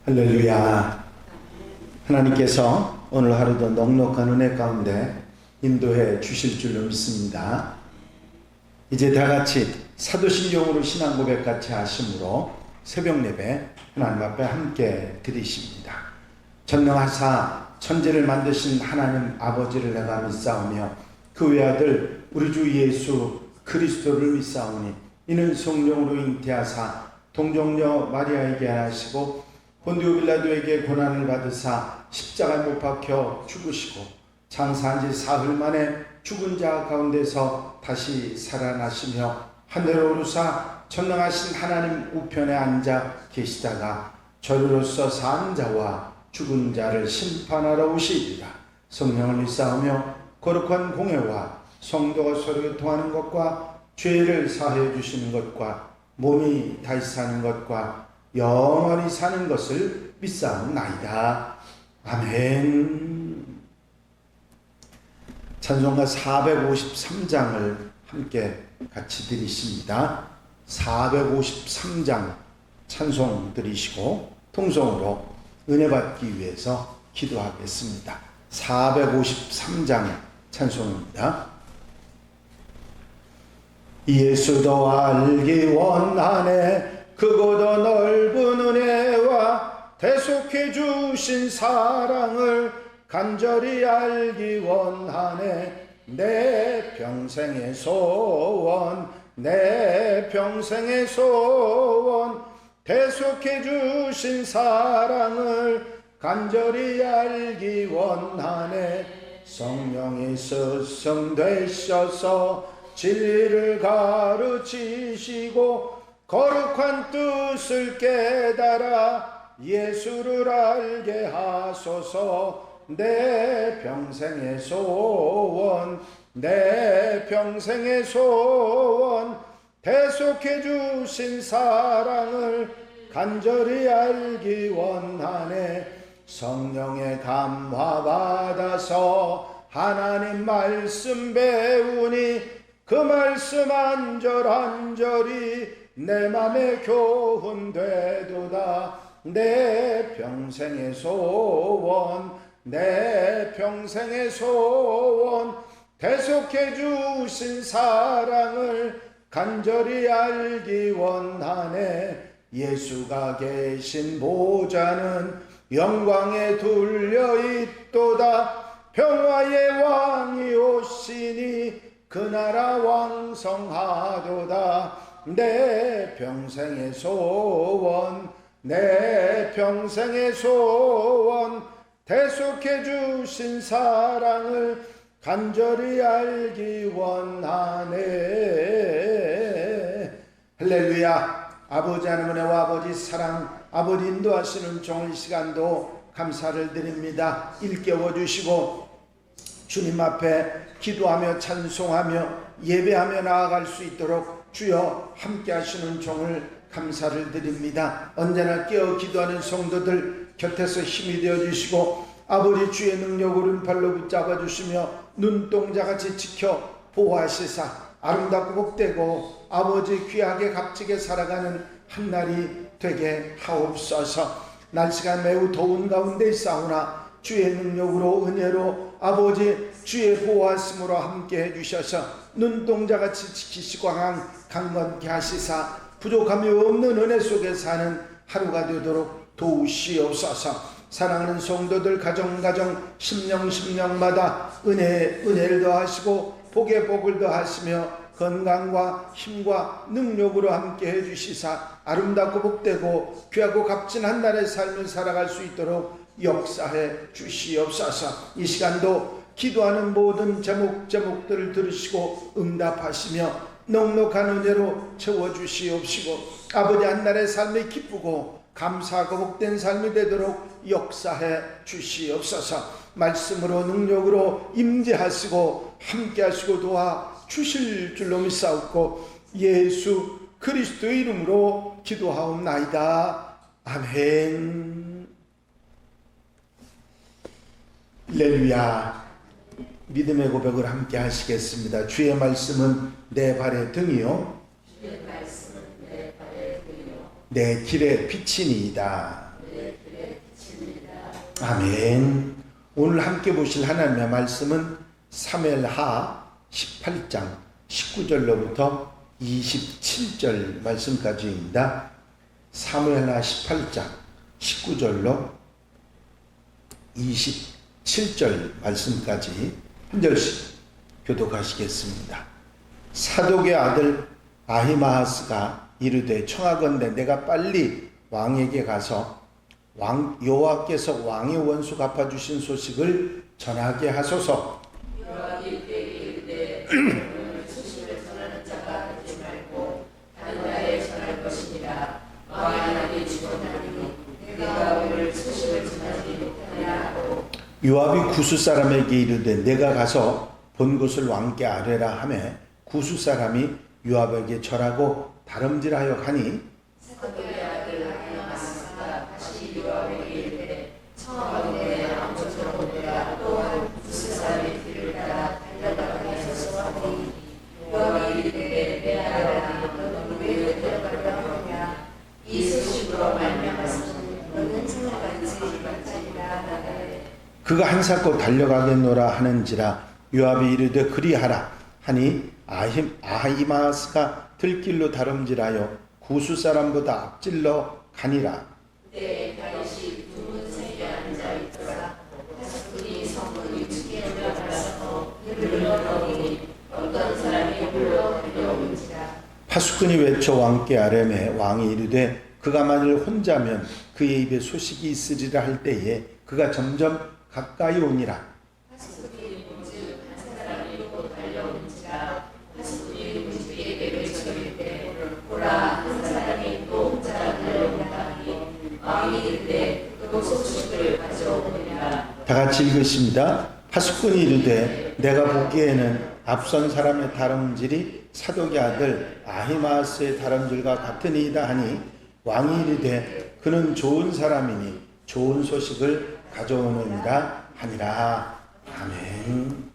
할렐루야. 하나님께서 오늘 하루도 넉넉한 은혜 가운데 인도해 주실 줄로 믿습니다. 이제 다같이 사도신경으로 신앙 고백 같이 하심으로 새벽 예배 하나님 앞에 함께 드리십니다. 전능하사 천지를 만드신 하나님 아버지를 내가 믿사오며 그 외아들 우리 주 예수 그리스도를 믿사오니 이는 성령으로 잉태하사 동정녀 마리아에게 하시고 본디오 빌라도에게 고난을 받으사 십자가에 못 박혀 죽으시고 장사한 지 사흘 만에 죽은 자 가운데서 다시 살아나시며 하늘로 오르사 전능하신 하나님 우편에 앉아 계시다가 저리로서 산 자와 죽은 자를 심판하러 오시리라. 성령을 믿사오며 거룩한 공회와 성도가 서로 교통하는 것과 죄를 사하여 주시는 것과 몸이 다시 사는 것과 영원히 사는 것을 믿사옵나이다. 아멘. 찬송가 453장을 함께 같이 드리십니다. 453장 찬송 드리시고 통성으로 은혜 받기 위해서 기도하겠습니다. 453장 찬송입니다. 예수도 알기 원하네 크고도 넓은 은혜와 대속해 주신 사랑을 간절히 알기 원하네. 내 평생의 소원 내 평생의 소원 대속해 주신 사랑을 간절히 알기 원하네. 성령이 스승 되셔서 진리를 가르치시고 거룩한 뜻을 깨달아 예수를 알게 하소서. 내 평생의 소원 내 평생의 소원 대속해 주신 사랑을 간절히 알기 원하네. 성령의 감화 받아서 하나님 말씀 배우니 그 말씀 한절한절이 내 맘에 교훈되도다. 내 평생의 소원 내 평생의 소원 대속해 주신 사랑을 간절히 알기 원하네. 예수가 계신 보좌는 영광에 둘려있도다. 평화의 왕이 오시니 그 나라 왕성하도다. 내 평생의 소원 내 평생의 소원 대속해 주신 사랑을 간절히 알기 원하네. 할렐루야. 아버지 하나님 은혜와 아버지 사랑 아버지 인도하시는 종일 시간도 감사를 드립니다. 일깨워 주시고 주님 앞에 기도하며 찬송하며 예배하며 나아갈 수 있도록 주여 함께 하시는 종을 감사를 드립니다. 언제나 깨어 기도하는 성도들 곁에서 힘이 되어 주시고 아버지 주의 능력으로 왼팔로 붙잡아 주시며 눈동자같이 지켜 보호하시사 아름답고 복되고 아버지 귀하게 값지게 살아가는 한날이 되게 하옵소서. 날씨가 매우 더운 가운데 있사오나 주의 능력으로 은혜로 아버지 주의 보호하심으로 함께 해주셔서 눈동자같이 지키시고 강건케 하시사 부족함이 없는 은혜 속에 사는 하루가 되도록 도우시옵소서. 사랑하는 성도들 가정 심령마다 은혜를 더하시고 복에 복을 더하시며 건강과 힘과 능력으로 함께 해주시사 아름답고 복되고 귀하고 값진 한 날의 삶을 살아갈 수 있도록 역사해 주시옵소서. 이 시간도 기도하는 모든 제목들을 들으시고 응답하시며 넉넉한 은혜로 채워주시옵시고 아버지 한날의 삶이 기쁘고 감사하고 복된 삶이 되도록 역사해 주시옵소서. 말씀으로 능력으로 임재하시고 함께하시고 도와주실 줄로 믿사옵고 예수 그리스도의 이름으로 기도하옵나이다. 아멘. 할렐루야. 믿음의 고백을 함께 하시겠습니다. 주의 말씀은 내 발의 등이요 내 길의 빛이니이다. 아멘. 오늘 함께 보실 하나님의 말씀은 사무엘하 18장 19절로부터 27절 말씀까지입니다. 사무엘하 18장 19절로 27절 말씀까지 한 절씩 교독하시겠습니다. 사독의 아들 아히마아스가 이르되 청하건대 내가 빨리 왕에게 가서 여호와께서 왕의 원수 갚아주신 소식을 전하게 하소서. 여호와께 이르되 소식을 전하는 자가 되지 말고 다른 나라에 전할 것이니라. 왕이 나에게 주었나니 내가 오늘 소식을 전하지 못하냐 하고 요압이 구스 사람에게 이르되 내가 가서 본 것을 왕께 아뢰라 하매 구스 사람이 요압에게 절하고 다름질하여 가니 사독의 아들 아히마아스가 다시 요압에게 이르되 청하건대 아무쪼록 내가 또한 구스 사람의 뒤를 따라 달려가게 하소서 하니 요압이 이르되 내 아들아 너는 왜 달려가려 하냐 이 소식으로 말미암아서는 너는 생각하지 못하리라 하되 그가 한사코 달려가겠노라 하는지라 요압이 이르되 그리하라 하니 아히마아스가 들길로 다름질하여 구스 사람보다 앞질러 가니라. 그때 다윗이 두문 새에 앉아 있더라. 하숙군이 성문 위층에 올라가서 그를 넣으니 어떤 사람이 불러 달려온지라. 파수꾼이 외쳐 왕께 아뢰매 왕이 이르되 그가 만일 혼자면 그의 입에 소식이 있으리라 할 때에 그가 점점 가까이 오니라. 하숙군이 문즉 한 사람이 곧 달려온지라. 하숙군이 문즉에게 외쳐 이르되 보라 한 사람이 또 혼자 달려온다 하니 왕이 이르되 또 소식을 가져오니라. 다 같이 읽으십니다. 파수꾼이 이르되 내가 보기에는 앞선 사람의 다름질이 사독의 아들 아히마아스의 다름질과 같으니이다 하니 왕이 이르되 그는 좋은 사람이니 좋은 소식을 가져오느니라 하니라. 아멘.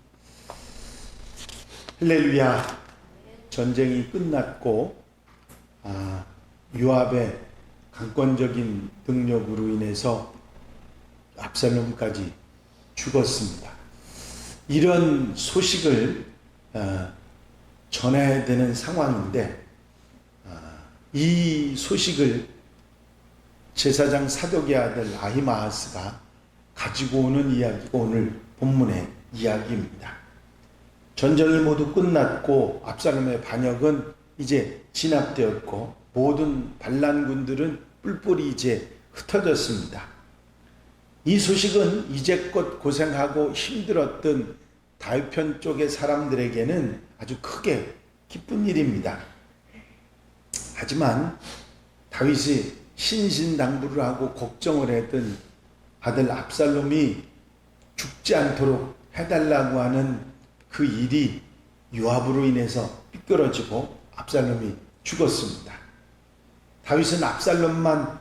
할렐루야. 전쟁이 끝났고 요압의 강권적인 능력으로 인해서 압살롬까지 죽었습니다. 이런 소식을 전해야 되는 상황인데 이 소식을 제사장 사독의 아들 아히마아스가 가지고 오는 이야기가 오늘 본문의 이야기입니다. 전쟁이 모두 끝났고 압살롬의 반역은 이제 진압되었고 모든 반란군들은 뿔뿔이 이제 흩어졌습니다. 이 소식은 이제껏 고생하고 힘들었던 다윗 편 쪽의 사람들에게는 아주 크게 기쁜 일입니다. 하지만 다윗이 신신당부를 하고 걱정을 했던 아들 압살롬이 죽지 않도록 해달라고 하는 그 일이 요압으로 인해서 삐뚤어지고 압살롬이 죽었습니다. 다윗은 압살롬만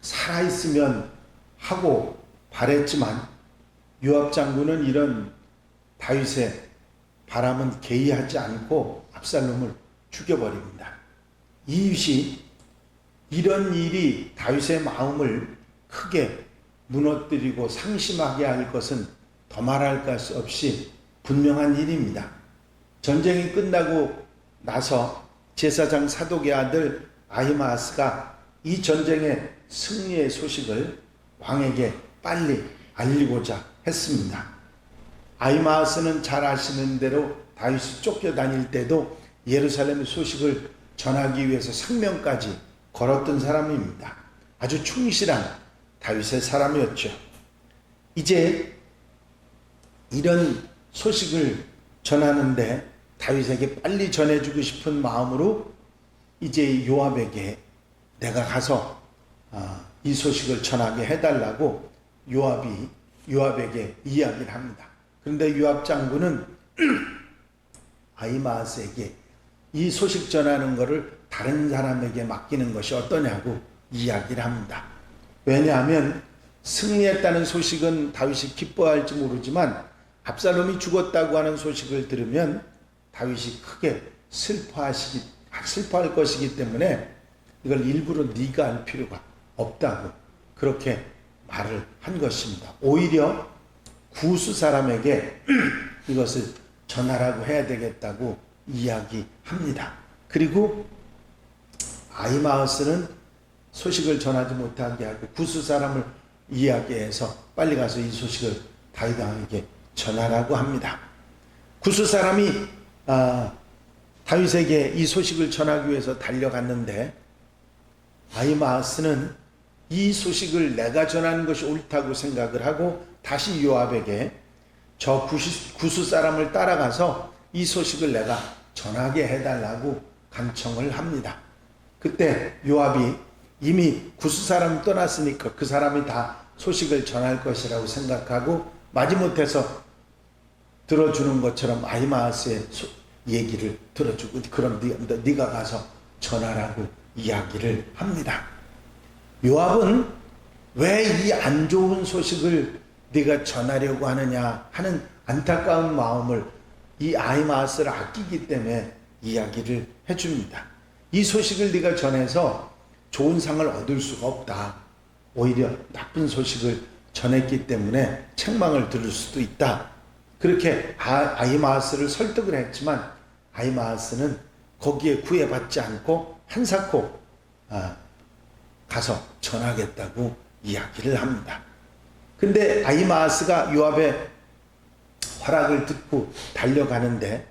살아있으면 하고 바랬지만 요압 장군은 이런 다윗의 바람은 개의하지 않고 압살롬을 죽여버립니다. 이웃이 이런 일이 다윗의 마음을 크게 무너뜨리고 상심하게 할 것은 더 말할 것 없이 분명한 일입니다. 전쟁이 끝나고 나서 제사장 사독의 아들 아히마아스가 이 전쟁의 승리의 소식을 왕에게 빨리 알리고자 했습니다. 아히마아스는 잘 아시는 대로 다윗이 쫓겨다닐 때도 예루살렘의 소식을 전하기 위해서 생명까지 걸었던 사람입니다. 아주 충실한 다윗의 사람이었죠. 이제 이런 소식을 전하는데 다윗에게 빨리 전해주고 싶은 마음으로 이제 요압에게 내가 가서 이 소식을 전하게 해달라고 요압에게 이야기를 합니다. 그런데 요압 장군은 아히마아스에게 이 소식 전하는 것을 다른 사람에게 맡기는 것이 어떠냐고 이야기를 합니다. 왜냐하면 승리했다는 소식은 다윗이 기뻐할지 모르지만 압살롬이 죽었다고 하는 소식을 들으면 다윗이 크게 슬퍼할 것이기 때문에 이걸 일부러 네가 할 필요가 없다고 그렇게 말을 한 것입니다. 오히려 구스 사람에게 이것을 전하라고 해야 되겠다고 이야기합니다. 그리고 아히마아스는 소식을 전하지 못하게 하고 구스 사람을 이야기해서 빨리 가서 이 소식을 다윗 왕에게 전하라고 합니다. 구스 사람이 다윗에게 이 소식을 전하기 위해서 달려갔는데 아히마아스는 이 소식을 내가 전하는 것이 옳다고 생각을 하고 다시 요압에게 저 구스 사람을 따라가서 이 소식을 내가 전하게 해달라고 간청을 합니다. 그때 요압이 이미 구스 사람이 떠났으니까 그 사람이 다 소식을 전할 것이라고 생각하고 마지못해서 들어주는 것처럼 아히마아스의 얘기를 들어주고 그럼 네가 가서 전하라고 이야기를 합니다. 요압은 왜 이 안 좋은 소식을 네가 전하려고 하느냐 하는 안타까운 마음을 이 아히마아스를 아끼기 때문에 이야기를 해줍니다. 이 소식을 네가 전해서 좋은 상을 얻을 수가 없다. 오히려 나쁜 소식을 전했기 때문에 책망을 들을 수도 있다. 그렇게 아히마아스를 설득을 했지만 아히마아스는 거기에 구애받지 않고 한사코 가서 전하겠다고 이야기를 합니다. 근데 아히마아스가 요압의 허락을 듣고 달려가는데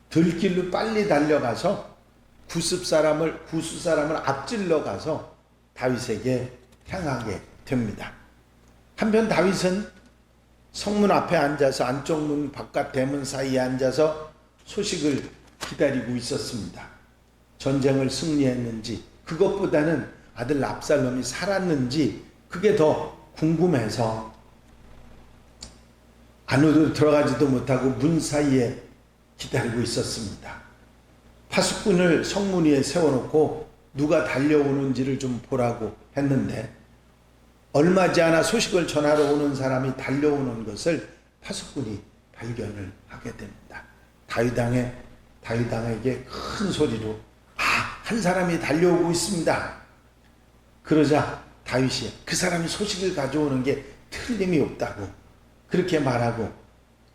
들길로 빨리 달려가서 구스 사람을 앞질러 가서 다윗에게 향하게 됩니다. 한편 다윗은 성문 앞에 앉아서 안쪽 문 바깥 대문 사이에 앉아서 소식을 기다리고 있었습니다. 전쟁을 승리했는지 그것보다는 아들 압살롬이 살았는지 그게 더 궁금해서 안으로 들어가지도 못하고 문 사이에 기다리고 있었습니다. 파수꾼을 성문 위에 세워놓고 누가 달려오는지를 좀 보라고 했는데 얼마지 않아 소식을 전하러 오는 사람이 달려오는 것을 파수꾼이 발견을 하게 됩니다. 다윗왕에게 큰 소리로 한 사람이 달려오고 있습니다. 그러자 다윗이 그 사람이 소식을 가져오는 게 틀림이 없다고 그렇게 말하고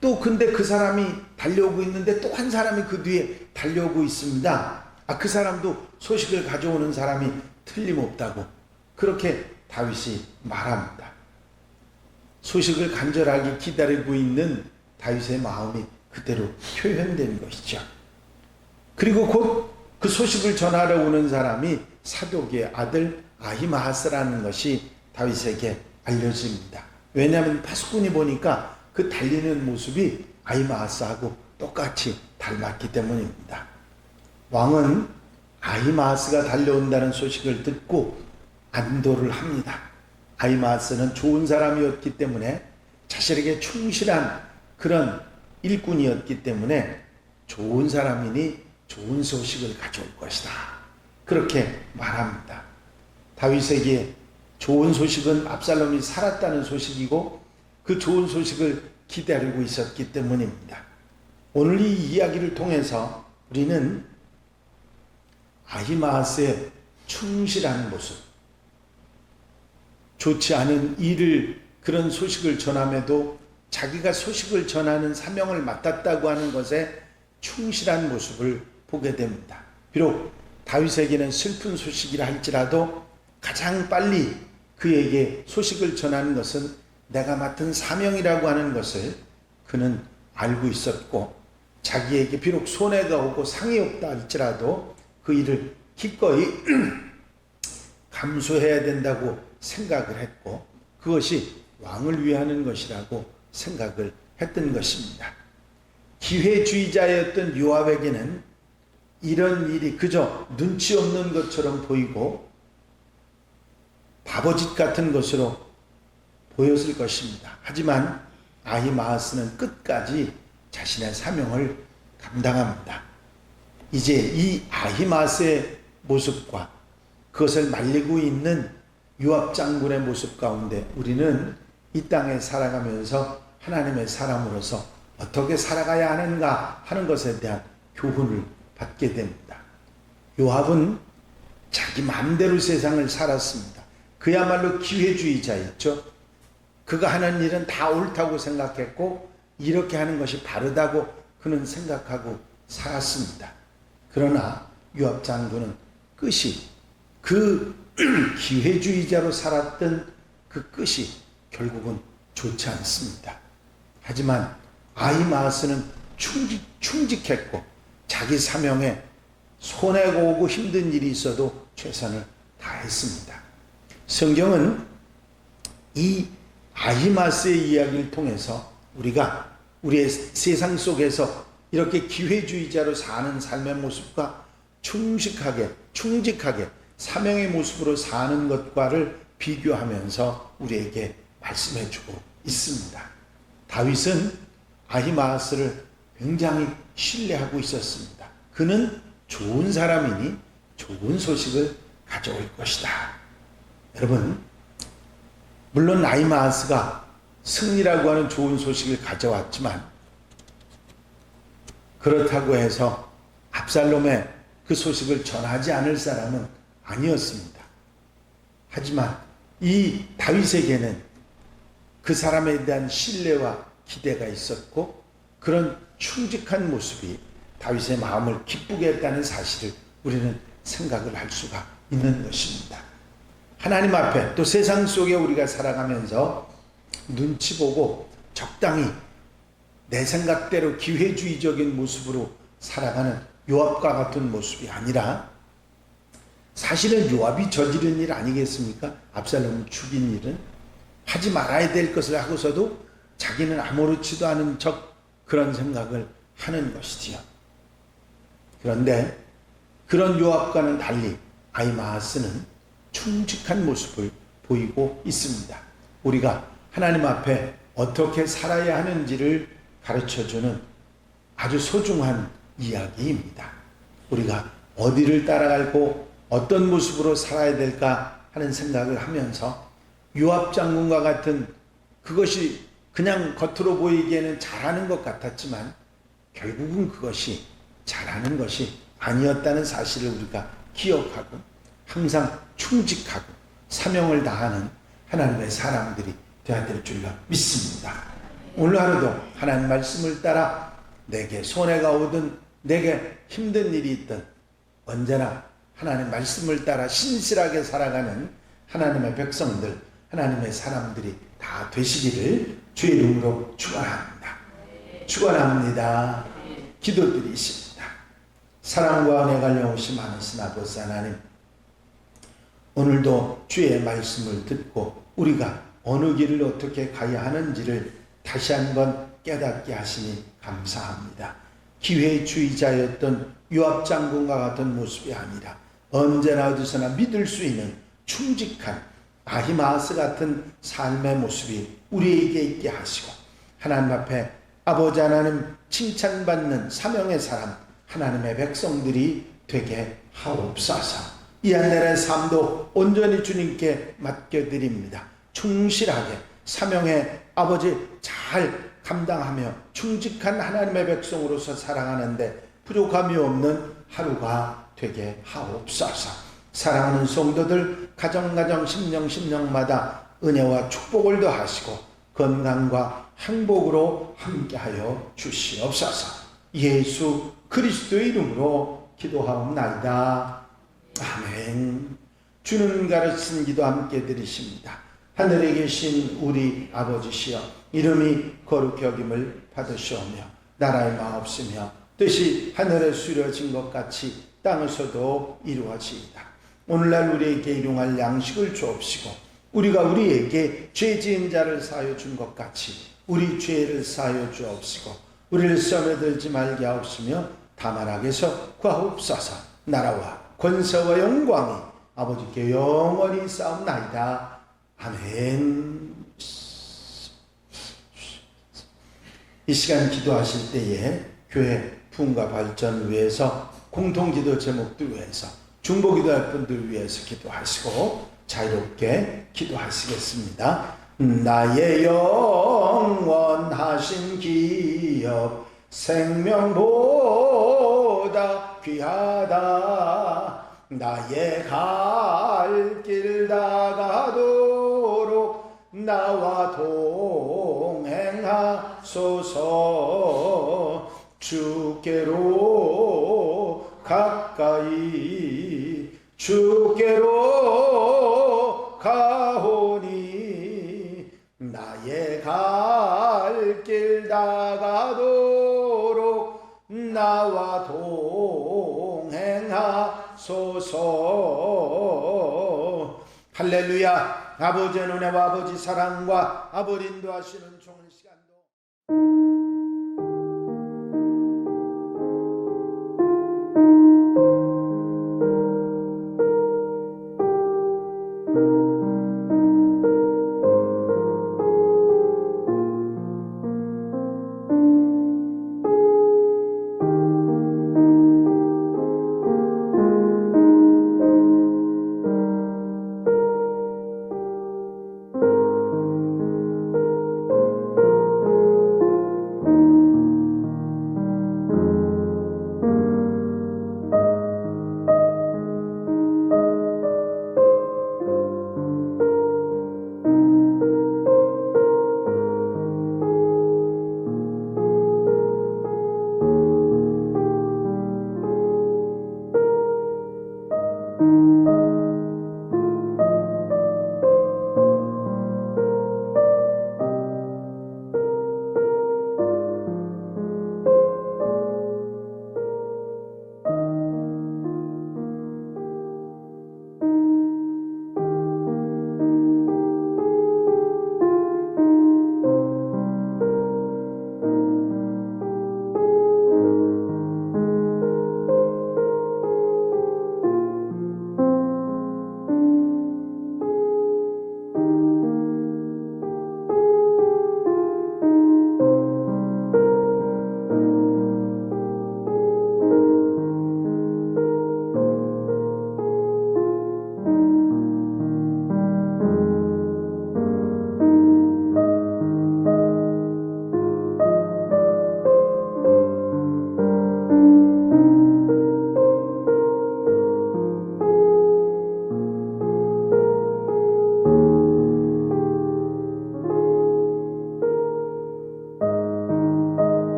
또 근데 그 사람이 달려오고 있는데 또 한 사람이 그 뒤에 달려오고 있습니다. 그 사람도 소식을 가져오는 사람이 틀림없다고 그렇게 다윗이 말합니다. 소식을 간절하게 기다리고 있는 다윗의 마음이 그대로 표현된 것이죠. 그리고 곧 그 소식을 전하러 오는 사람이 사독의 아들 아히마아스라는 것이 다윗에게 알려집니다. 왜냐하면 파수꾼이 보니까 그 달리는 모습이 아히마아스하고 똑같이 닮았기 때문입니다. 왕은 아히마아스가 달려온다는 소식을 듣고 안도를 합니다. 아히마아스는 좋은 사람이었기 때문에 자신에게 충실한 그런 일꾼이었기 때문에 좋은 사람이니 좋은 소식을 가져올 것이다. 그렇게 말합니다. 다윗에게 좋은 소식은 압살롬이 살았다는 소식이고 그 좋은 소식을 기다리고 있었기 때문입니다. 오늘 이 이야기를 통해서 우리는 아히마아스의 충실한 모습, 좋지 않은 일을 그런 소식을 전함에도 자기가 소식을 전하는 사명을 맡았다고 하는 것에 충실한 모습을 보게 됩니다. 비록 다윗에게는 슬픈 소식이라 할지라도 가장 빨리 그에게 소식을 전하는 것은 내가 맡은 사명이라고 하는 것을 그는 알고 있었고 자기에게 비록 손해가 오고 상이 없다 할지라도 그 일을 기꺼이 감수해야 된다고 생각을 했고 그것이 왕을 위하는 것이라고 생각을 했던 것입니다. 기회주의자였던 요압에게는 이런 일이 그저 눈치 없는 것처럼 보이고 바보짓 같은 것으로 보였을 것입니다. 하지만 아히마아스는 끝까지 자신의 사명을 감당합니다. 이제 이 아히마아스의 모습과 그것을 말리고 있는 요압 장군의 모습 가운데 우리는 이 땅에 살아가면서 하나님의 사람으로서 어떻게 살아가야 하는가 하는 것에 대한 교훈을 받게 됩니다. 요압은 자기 마음대로 세상을 살았습니다. 그야말로 기회주의자였죠. 그가 하는 일은 다 옳다고 생각했고 이렇게 하는 것이 바르다고 그는 생각하고 살았습니다. 그러나 요압 장군은 끝이 그 기회주의자로 살았던 그 끝이 결국은 좋지 않습니다. 하지만 아히마아스는 충직했고 자기 사명에 손해가 오고 힘든 일이 있어도 최선을 다했습니다. 성경은 이 아히마아스의 이야기를 통해서 우리가 우리의 세상 속에서 이렇게 기회주의자로 사는 삶의 모습과 충직하게 사명의 모습으로 사는 것과를 비교하면서 우리에게 말씀해 주고 있습니다. 다윗은 아히마아스를 굉장히 신뢰하고 있었습니다. 그는 좋은 사람이니 좋은 소식을 가져올 것이다. 여러분, 물론 아히마아스가 승리라고 하는 좋은 소식을 가져왔지만 그렇다고 해서 압살롬의 그 소식을 전하지 않을 사람은 아니었습니다. 하지만 이 다윗에게는 그 사람에 대한 신뢰와 기대가 있었고 그런 충직한 모습이 다윗의 마음을 기쁘게 했다는 사실을 우리는 생각을 할 수가 있는 것입니다. 하나님 앞에 또 세상 속에 우리가 살아가면서 눈치 보고 적당히 내 생각대로 기회주의적인 모습으로 살아가는 요압과 같은 모습이 아니라 사실은 요압이 저지른 일 아니겠습니까? 압살롬을 죽인 일은 하지 말아야 될 것을 하고서도 자기는 아무렇지도 않은 척 그런 생각을 하는 것이지요. 그런데 그런 요압과는 달리 아히마아스는 충직한 모습을 보이고 있습니다. 우리가 하나님 앞에 어떻게 살아야 하는지를 가르쳐주는 아주 소중한 이야기입니다. 우리가 어디를 따라가고 어떤 모습으로 살아야 될까 하는 생각을 하면서 요압 장군과 같은 그것이 그냥 겉으로 보이기에는 잘하는 것 같았지만 결국은 그것이 잘하는 것이 아니었다는 사실을 우리가 기억하고 항상 충직하고 사명을 다하는 하나님의 사람들이 되어야 될 줄로 믿습니다. 오늘 하루도 하나님 말씀을 따라 내게 손해가 오든 내게 힘든 일이 있든 언제나 하나님 말씀을 따라 신실하게 살아가는 하나님의 백성들, 하나님의 사람들이 다 되시기를 주의 이름으로 축원합니다. 축원합니다. 기도드리십니다. 사랑과 은혜가 영원히 많으신 아버지 하나님, 오늘도 주의 말씀을 듣고 우리가 어느 길을 어떻게 가야 하는지를 다시 한번 깨닫게 하시니 감사합니다. 기회주의자였던 요압 장군과 같은 모습이 아니라 언제나 어디서나 믿을 수 있는 충직한 아히마아스 같은 삶의 모습이 우리에게 있게 하시고 하나님 앞에 아버지 하나님 칭찬받는 사명의 사람 하나님의 백성들이 되게 하옵소서. 이 한 날의 삶도 온전히 주님께 맡겨드립니다. 충실하게 사명의 아버지 잘 감당하며 충직한 하나님의 백성으로서 살아가는데 부족함이 없는 하루가 되게 하옵소서. 사랑하는 성도들 가정 심령마다 은혜와 축복을 더하시고 건강과 행복으로 함께하여 주시옵소서. 예수 그리스도의 이름으로 기도하옵나이다. 아멘. 주는 가르친 기도 함께 드리십니다. 하늘에 계신 우리 아버지시여, 이름이 거룩히 여김을 받으시오며 나라의 마옵시며 뜻이 하늘에 이루어진 것 같이 땅에서도 이루어지이다. 오늘날 우리에게 일용할 양식을 주옵시고 우리가 우리에게 죄 지은 자를 사하여 준 것 같이 우리 죄를 사하여 주옵시고 우리를 시험에 들지 말게 하옵시며 다만 악에서 구하옵소서. 나라와 권세와 영광이 아버지께 영원히 싸움나이다. 아멘. 이 시간 기도하실 때에 교회 부흥과 발전을 위해서 공통기도 제목들 위해서 중보기도할 분들 위해서 기도하시고 자유롭게 기도하시겠습니다. 나의 영원하신 기업 생명보다 귀하다. 나의 갈 길 다가도록 나와 동행하소서. 주께로 가까이 주께로 가오니 나의 갈 길 다가도록 나와 동행하소서. 할렐루야. 아버지의 은혜와 아버지 사랑과 아버지 인도하시는 좋은 시간도